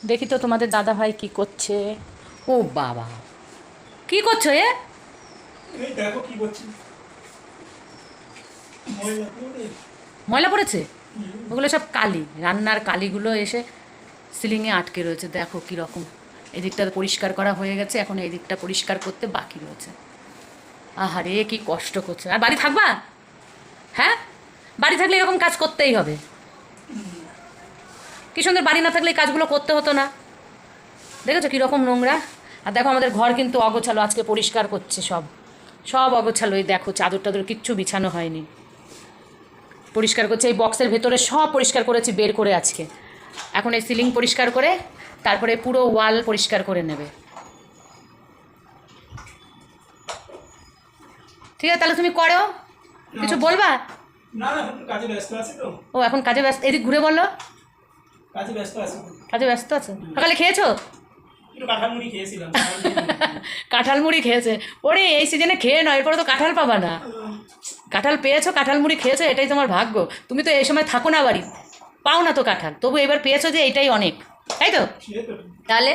দেখি তো তোমাদের দাদা ভাই কি করছে। ও বাবা, কি করছো এ? এই দেখো কি করছি। ময়লা পড়ে। ময়লা পড়েছে? ওগুলো সব কালি, রান্নার কালিগুলো এসে সিলিংয়ে আটকে রয়েছে। দেখো কীরকম। এদিকটা পরিষ্কার করা হয়ে গেছে, এখন এই দিকটা পরিষ্কার করতে বাকি রয়েছে। আহারে কি কষ্ট করছে। আর বাড়ি থাকবা? হ্যাঁ, বাড়ি থাকলে এরকম কাজ করতেই হবে। কি সুন্দর, বাড়ি না থাকলে এই কাজগুলো করতে হতো না। দেখেছো কীরকম নোংরা। আর দেখো আমাদের ঘর কিন্তু অগোছালো, আজকে পরিষ্কার করছে সব। সব অগোছালো, এই দেখো চাদর টাদর কিচ্ছু বিছানো হয়নি, পরিষ্কার করছে। এই বক্সের ভেতরে সব পরিষ্কার করেছি বের করে আজকে। এখন এই সিলিং পরিষ্কার করে তারপরে পুরো ওয়াল পরিষ্কার করে নেবে। ঠিক আছে, তাহলে তুমি করো। কিছু বলবা? না না, একটু কাজে ব্যস্ত আছে তো। ও এখন কাজে ব্যস্ত, এদিক ঘুরে বললো। কাজে ব্যস্ত আছে। কাজে ব্যস্ত আছে। সকালে খেয়েছো? একটু কাঁঠাল মুড়ি খেয়েছিলাম। কাঁঠাল মুড়ি খেয়েছে? ওরে এই সিজনে খেয়ে নয়, এরপরে তো কাঁঠাল পাবা না। কাঁঠাল পেয়েছো, কাঁঠাল মুড়ি খেয়েছো, এটাই তোমার ভাগ্য। তুমি তো এই সময় থাকো না বাড়ি, পাও না তো কাঁঠাল, তবু এবার পেয়েছো যে এটাই অনেক, তাই তো? খেয়ে তো তাহলে